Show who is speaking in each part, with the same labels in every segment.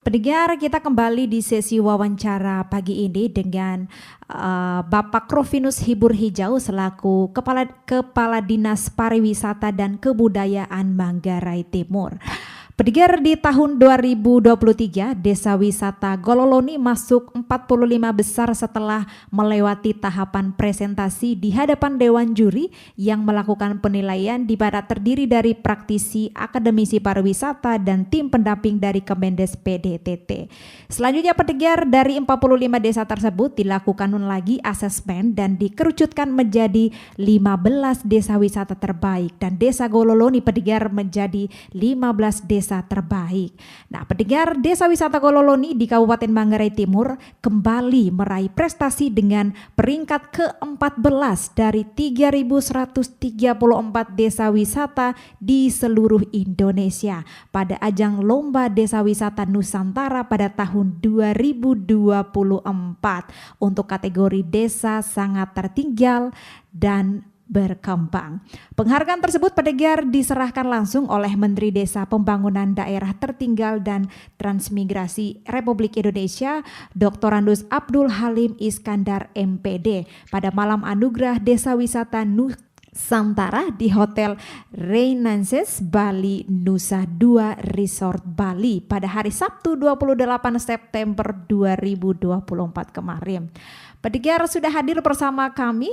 Speaker 1: Pendengar, kita kembali di sesi wawancara pagi ini dengan Bapak Rovinus Hibur Hijau selaku Kepala Dinas Pariwisata dan Kebudayaan Manggarai Timur. Pendengar, di tahun 2023, Desa Wisata Gololoni masuk 45 besar setelah melewati tahapan presentasi di hadapan Dewan Juri yang melakukan penilaian di mana terdiri dari praktisi, akademisi pariwisata, dan tim pendamping dari Kemendes PDTT. Selanjutnya, pendengar, dari 45 desa tersebut dilakukan lagi asesmen dan dikerucutkan menjadi 15 desa wisata terbaik, dan Desa Gololoni, pendengar, menjadi 15 desa terbaik. Nah, pendengar, Desa Wisata Gololoni di Kabupaten Manggarai Timur kembali meraih prestasi dengan peringkat ke-14 dari 3.134 desa wisata di seluruh Indonesia pada ajang Lomba Desa Wisata Nusantara pada tahun 2024 untuk kategori desa sangat tertinggal dan berkembang. Penghargaan tersebut, pendengar, diserahkan langsung oleh Menteri Desa Pembangunan Daerah Tertinggal dan Transmigrasi Republik Indonesia, Dr. Andus Abdul Halim Iskandar MPD pada malam anugerah Desa Wisata Nusantara di Hotel Renaissance Bali Nusa Dua Resort Bali pada hari Sabtu 28 September 2024 kemarin. Pendengar, sudah hadir bersama kami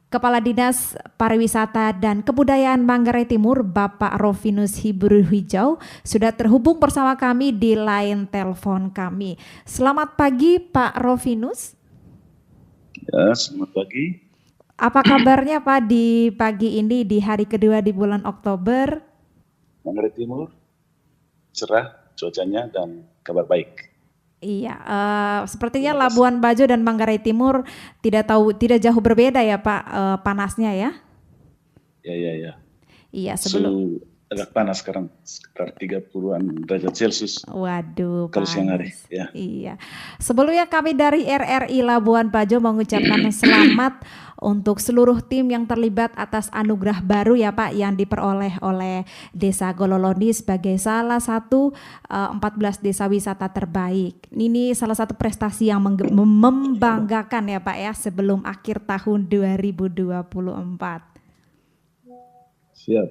Speaker 1: Kepala Dinas Pariwisata dan Kebudayaan Manggarai Timur, Bapak Rovinus Hibur Hijau, sudah terhubung bersama kami di line telepon kami. Selamat pagi, Pak Rovinus.
Speaker 2: Ya, selamat pagi.
Speaker 1: Apa kabarnya, Pak, di pagi ini di hari kedua di bulan Oktober?
Speaker 2: Manggarai Timur cerah cuacanya dan kabar baik.
Speaker 1: Iya, sepertinya Labuan Bajo dan Manggarai Timur tidak jauh berbeda ya, Pak, panasnya ya?
Speaker 2: Ya.
Speaker 1: Iya, sebelum
Speaker 2: agak panas sekarang, sekitar 30-an derajat Celcius.
Speaker 1: Waduh,
Speaker 2: kalau siang hari. Ya.
Speaker 1: Iya. Sebelumnya kami dari RRI Labuan Bajo mengucapkan selamat untuk seluruh tim yang terlibat atas anugerah baru ya, Pak, yang diperoleh oleh Desa Gololoni sebagai salah satu 14 desa wisata terbaik. Ini salah satu prestasi yang membanggakan ya, Pak, ya, sebelum akhir tahun 2024.
Speaker 2: Siap.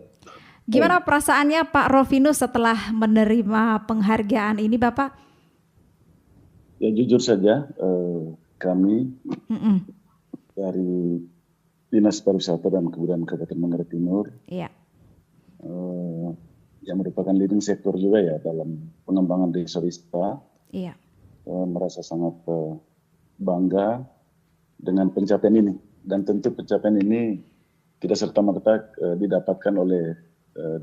Speaker 1: Gimana perasaannya Pak Rovinus setelah menerima penghargaan ini, Bapak?
Speaker 2: Ya, jujur saja kami dari Dinas Pariwisata dan Kebudayaan Kabupaten Manggarai Timur,
Speaker 1: iya,
Speaker 2: yang merupakan leading sektor juga ya dalam pengembangan desa wisata,
Speaker 1: iya,
Speaker 2: merasa sangat bangga dengan pencapaian ini. Dan tentu pencapaian ini tidak serta-merta didapatkan oleh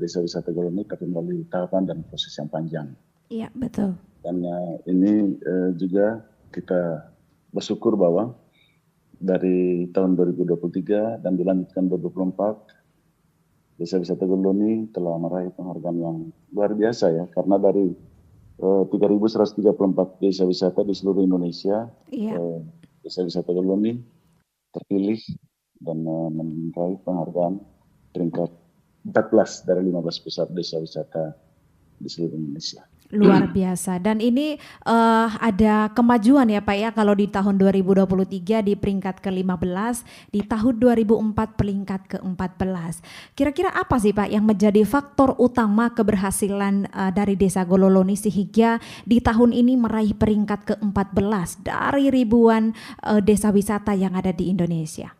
Speaker 2: Desa Wisata Gololoni, tapi melalui tahapan dan proses yang panjang.
Speaker 1: Iya, betul.
Speaker 2: Dan ini juga kita bersyukur bahwa dari tahun 2023 dan dilanjutkan 2024, Desa Wisata Gololoni telah meraih penghargaan yang luar biasa ya, karena dari 3.134 desa wisata di seluruh Indonesia, Desa Wisata Gololoni terpilih dan meraih penghargaan peringkat 14 dari 15 besar desa wisata di seluruh Indonesia.
Speaker 1: Luar biasa. Dan ini ada kemajuan ya, Pak, ya, kalau di tahun 2023 di peringkat ke-15, di tahun 2004 peringkat ke-14. Kira-kira apa sih, Pak, yang menjadi faktor utama keberhasilan dari Desa Gololoni sehingga di tahun ini meraih peringkat ke-14 dari ribuan desa wisata yang ada di Indonesia?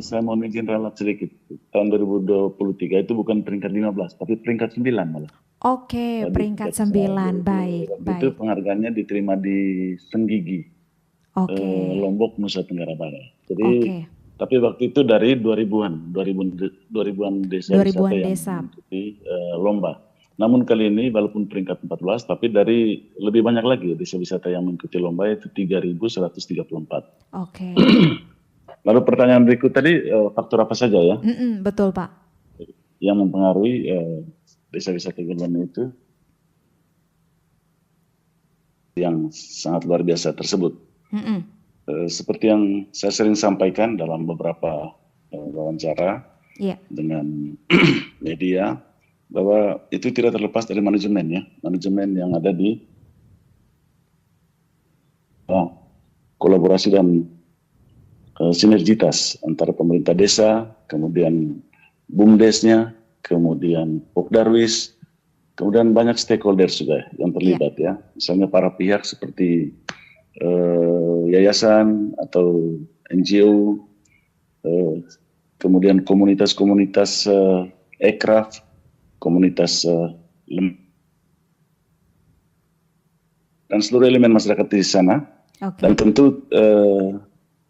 Speaker 2: Saya mau izin ralat sedikit. Tahun 2023 itu bukan peringkat 15, tapi peringkat 9 malah.
Speaker 1: Oke, peringkat 9, baik.
Speaker 2: Itu penghargaannya diterima di Senggigi, Lombok, Nusa Tenggara Barat. Jadi, tapi waktu itu dari 2000-an desa wisata yang mengikuti lomba. Namun kali ini walaupun peringkat 14, tapi dari lebih banyak lagi desa wisata yang mengikuti lomba, itu 3.134.
Speaker 1: Oke.
Speaker 2: Lalu pertanyaan berikut tadi, faktor apa saja ya?
Speaker 1: Betul, Pak.
Speaker 2: Yang mempengaruhi Desa Wisata Gololoni itu yang sangat luar biasa tersebut. Seperti yang saya sering sampaikan dalam beberapa wawancara dengan media, bahwa itu tidak terlepas dari manajemen ya, manajemen yang ada di kolaborasi dan sinergitas antara pemerintah desa, kemudian BUMDesnya, kemudian Pokdarwis, kemudian banyak stakeholders juga yang terlibat ya. Misalnya para pihak seperti yayasan atau NGO, kemudian komunitas-komunitas ekraf, komunitas dan seluruh elemen masyarakat di sana. Dan tentu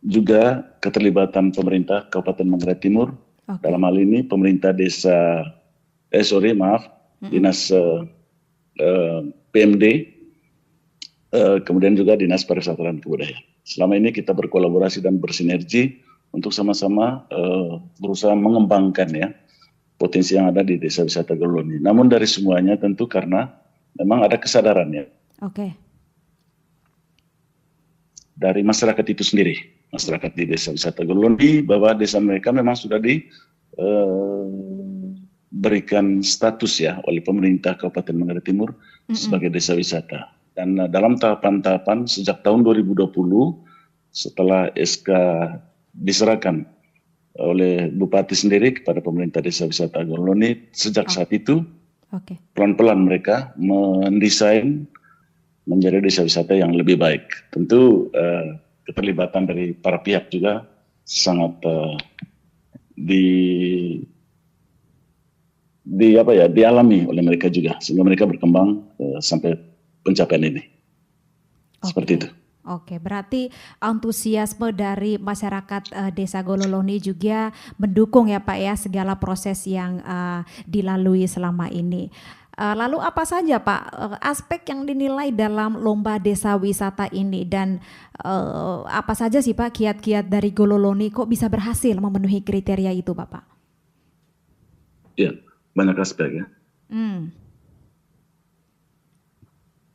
Speaker 2: juga keterlibatan pemerintah Kabupaten Manggarai Timur, dalam hal ini pemerintah desa, dinas PMD, kemudian juga dinas pariwisata dan kebudayaan. Selama ini kita berkolaborasi dan bersinergi untuk sama-sama berusaha mengembangkan ya potensi yang ada di Desa Wisata Goloni. Namun dari semuanya tentu karena memang ada kesadaran ya. Dari masyarakat itu sendiri, masyarakat di Desa Wisata Goloni, bahwa desa mereka memang sudah diberikan status ya oleh pemerintah Kabupaten Manggarai Timur sebagai desa wisata. Dan dalam tahapan-tahapan sejak tahun 2020, setelah SK diserahkan oleh Bupati sendiri kepada pemerintah Desa Wisata Goloni, sejak saat itu pelan-pelan mereka mendesain menjadi desa wisata yang lebih baik. Tentu keterlibatan dari para pihak juga sangat dialami oleh mereka juga, sehingga mereka berkembang sampai pencapaian ini. Seperti itu.
Speaker 1: Berarti antusiasme dari masyarakat Desa Gololoni juga mendukung ya Pak ya segala proses yang dilalui selama ini. Lalu apa saja Pak aspek yang dinilai dalam lomba desa wisata ini, dan apa saja sih Pak kiat-kiat dari Gololoni kok bisa berhasil memenuhi kriteria itu Bapak?
Speaker 2: Ya, banyak aspek ya.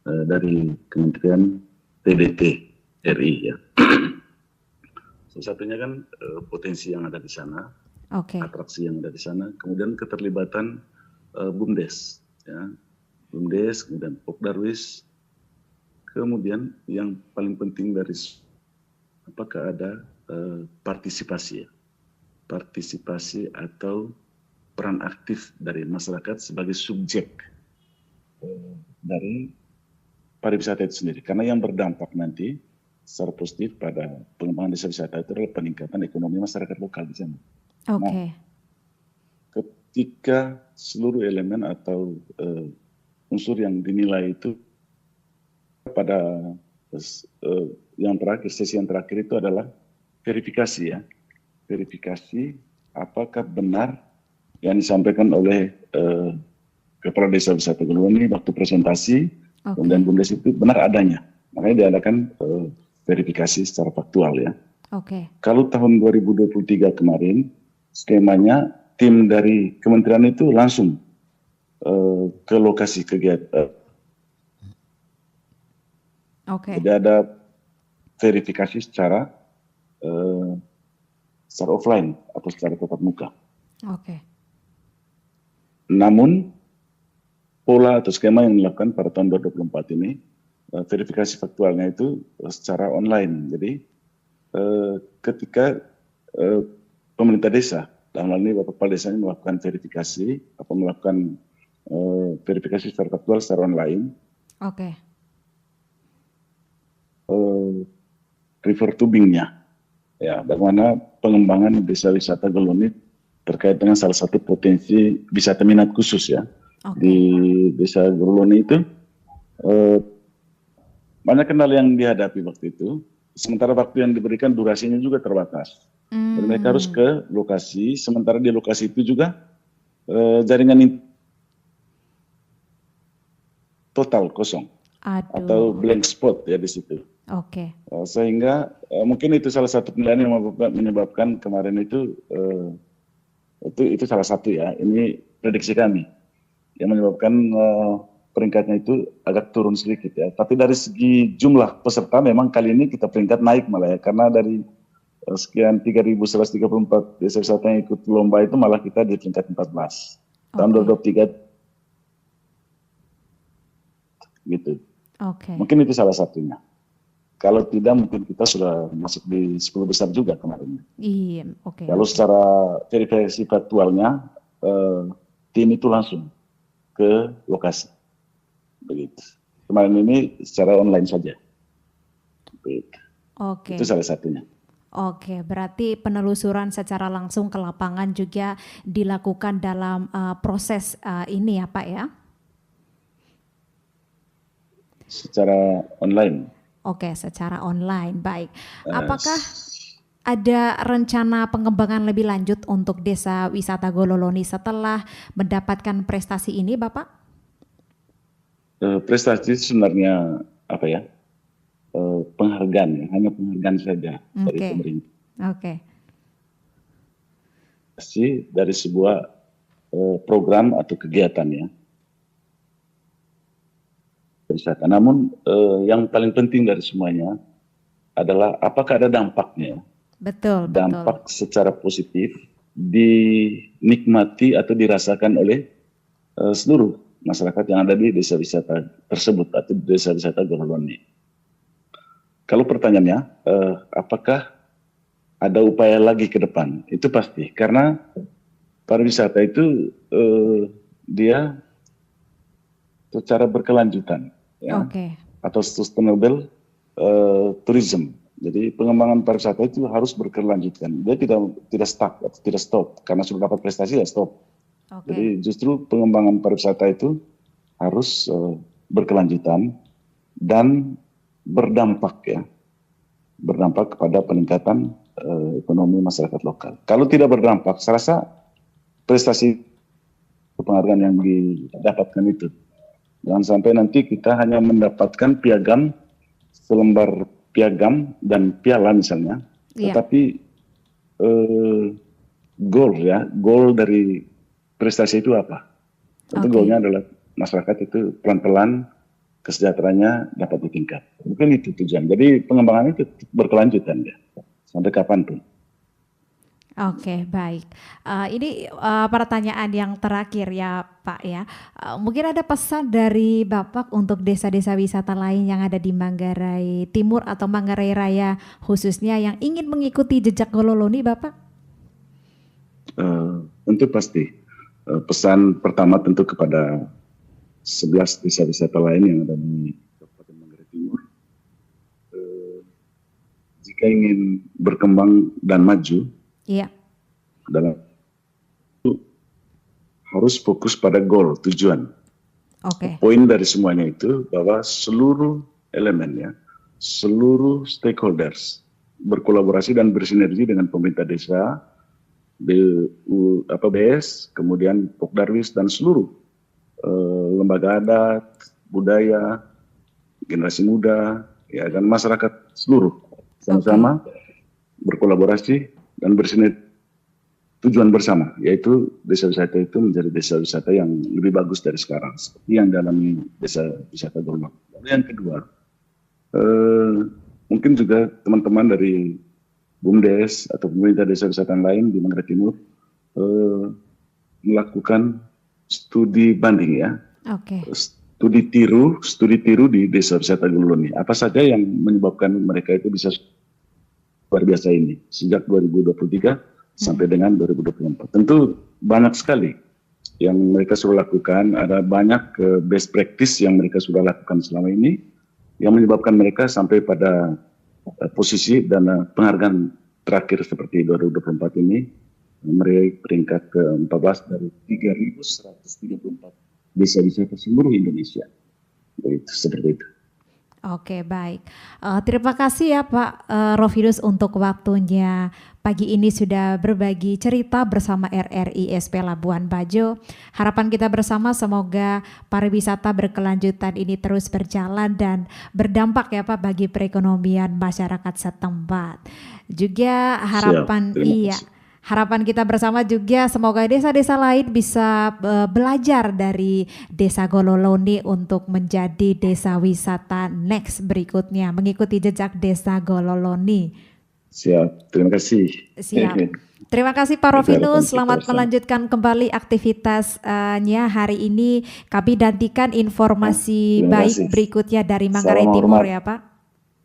Speaker 2: Dari Kementerian TDT RI ya. Salah satunya kan potensi yang ada di sana, atraksi yang ada di sana, kemudian keterlibatan BUMDes. Ya, BUMDes, kemudian Pokdarwis, kemudian yang paling penting dari apakah ada partisipasi atau peran aktif dari masyarakat sebagai subjek dari pariwisata itu sendiri, karena yang berdampak nanti secara positif pada pengembangan desa wisata itu adalah peningkatan ekonomi masyarakat lokal di sana. Ketika seluruh elemen atau unsur yang dinilai itu pada yang terakhir, sesi yang terakhir itu adalah verifikasi ya. Verifikasi apakah benar yang disampaikan oleh Kepala Desa Wisata Goloni waktu presentasi, kemudian BUMDes itu benar adanya. Makanya diadakan verifikasi secara faktual ya. Kalau tahun 2023 kemarin, skemanya tim dari kementerian itu langsung ke lokasi kegiatan. Jadi ada verifikasi secara offline atau secara tatap muka. Namun pola atau skema yang dilakukan pada tahun 2024 ini, verifikasi faktualnya itu secara online. Jadi ketika pemerintah desa, dalam hal ini Bapak Kepala Desanya melakukan verifikasi atau melakukan verifikasi secara faktual secara online. Refer to Bing-nya, ya, bagaimana pengembangan desa wisata Goloni terkait dengan salah satu potensi wisata minat khusus ya di desa Goloni itu. Banyak kendala yang dihadapi waktu itu, sementara waktu yang diberikan durasinya juga terbatas. Dan mereka harus ke lokasi, sementara di lokasi itu juga jaringan total kosong atau blank spot ya di situ. Sehingga mungkin itu salah satu penilaian yang menyebabkan kemarin itu salah satu ya. Ini prediksi kami yang menyebabkan peringkatnya itu agak turun sedikit ya. Tapi dari segi jumlah peserta memang kali ini kita peringkat naik malah ya, karena dari sekian 3.134 desa wisata yang ikut lomba itu malah kita di peringkat 14. Tahun 2023 gitu.
Speaker 1: Oke.
Speaker 2: Mungkin itu salah satunya. Kalau tidak mungkin kita sudah masuk di 10 besar juga kemarin.
Speaker 1: Iya, oke.
Speaker 2: Kalau secara verifikasi faktualnya, tim itu langsung ke lokasi. Begitu. Kemarin ini secara online saja. Begitu.
Speaker 1: Oke.
Speaker 2: Itu salah satunya.
Speaker 1: Oke, berarti penelusuran secara langsung ke lapangan juga dilakukan dalam proses ini ya Pak ya?
Speaker 2: Secara online.
Speaker 1: Oke, secara online, baik. Apakah ada rencana pengembangan lebih lanjut untuk Desa Wisata Gololoni setelah mendapatkan prestasi ini Bapak?
Speaker 2: Prestasi sebenarnya apa ya? Penghargaan ya, hanya penghargaan saja dari
Speaker 1: Oke.
Speaker 2: pemerintah.
Speaker 1: Oke.
Speaker 2: Dari sebuah program atau kegiatan ya. Wisata. Namun yang paling penting dari semuanya adalah apakah ada dampaknya,
Speaker 1: Betul,
Speaker 2: dampak secara positif dinikmati atau dirasakan oleh seluruh masyarakat yang ada di desa wisata tersebut atau di desa wisata Gololoni. Kalau pertanyaannya, apakah ada upaya lagi ke depan? Itu pasti, karena pariwisata itu dia secara berkelanjutan, ya,
Speaker 1: Oke.
Speaker 2: atau sustainable tourism. Jadi pengembangan pariwisata itu harus berkelanjutan. Dia tidak stuck atau tidak stop karena sudah dapat prestasi ya stop.
Speaker 1: Oke.
Speaker 2: Jadi justru pengembangan pariwisata itu harus berkelanjutan dan berdampak ya, berdampak kepada peningkatan ekonomi masyarakat lokal. Kalau tidak berdampak, saya rasa prestasi penghargaan yang didapatkan itu, jangan sampai nanti kita hanya mendapatkan piagam, selembar piagam dan piala misalnya, tetapi goal dari prestasi itu apa? Tentu goalnya adalah masyarakat itu pelan-pelan kesejahteraannya dapat ditingkat. Mungkin itu tujuan. Jadi pengembangannya itu berkelanjutan ya, sampai kapanpun.
Speaker 1: Oke, baik. Ini pertanyaan yang terakhir ya Pak ya. Mungkin ada pesan dari Bapak untuk desa-desa wisata lain yang ada di Manggarai Timur atau Manggarai Raya khususnya yang ingin mengikuti jejak Gololoni Bapak?
Speaker 2: Tentu pasti. Pesan pertama tentu kepada 11 desa wisata lain yang ada di Kabupaten Manggarai Timur. Jika ingin berkembang dan maju,
Speaker 1: iya,
Speaker 2: dalam itu harus fokus pada goal, tujuan.
Speaker 1: Oke.
Speaker 2: Poin dari semuanya itu bahwa seluruh elemen ya, seluruh stakeholders berkolaborasi dan bersinergi dengan pemerintah desa, BS, kemudian Pokdarwis dan seluruh lembaga adat, budaya, generasi muda, ya, dan masyarakat seluruh sama-sama berkolaborasi dan bersinergi tujuan bersama, yaitu desa wisata itu menjadi desa wisata yang lebih bagus dari sekarang, seperti yang dialami desa wisata Gololoni. Lalu yang kedua, mungkin juga teman-teman dari BUMDes atau pemerintah desa wisata lain di Manggarai Timur melakukan studi banding ya, studi tiru di desa wisata Gololoni. Apa saja yang menyebabkan mereka itu bisa luar biasa ini sejak 2023 sampai dengan 2024. Tentu banyak sekali yang mereka sudah lakukan, ada banyak best practice yang mereka sudah lakukan selama ini yang menyebabkan mereka sampai pada posisi dan penghargaan terakhir seperti 2024 ini meraih peringkat ke-14 dari 3.134 desa wisata seluruh Indonesia. Begitu, seperti itu.
Speaker 1: Oke, baik. Terima kasih ya Pak Rovidus untuk waktunya. Pagi ini sudah berbagi cerita bersama RRISP Labuan Bajo. Harapan kita bersama semoga pariwisata berkelanjutan ini terus berjalan dan berdampak ya Pak bagi perekonomian masyarakat setempat. Juga harapan harapan kita bersama juga semoga desa-desa lain bisa belajar dari desa Gololoni untuk menjadi desa wisata next berikutnya, mengikuti jejak desa Gololoni.
Speaker 2: Siap, terima kasih.
Speaker 1: Siap. Terima kasih Pak
Speaker 2: Itu harapan
Speaker 1: Rovinus,
Speaker 2: kita
Speaker 1: selamat
Speaker 2: bersama.
Speaker 1: melanjutkan kembali aktivitasnya hari ini. Kami nantikan informasi
Speaker 2: Terima
Speaker 1: baik
Speaker 2: kasih.
Speaker 1: berikutnya dari Manggarai
Speaker 2: Salam
Speaker 1: Timur
Speaker 2: hormat.
Speaker 1: ya Pak.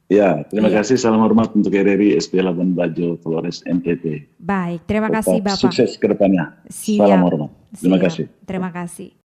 Speaker 2: Ya, terima
Speaker 1: Iya.
Speaker 2: kasih. Salam hormat untuk RRI SP Labuan Bajo, Flores, NTT.
Speaker 1: Baik, terima kasih
Speaker 2: Tetap
Speaker 1: Bapak.
Speaker 2: sukses ke depannya.
Speaker 1: Siap.
Speaker 2: Salam hormat. Terima
Speaker 1: Siap.
Speaker 2: kasih.
Speaker 1: Terima kasih.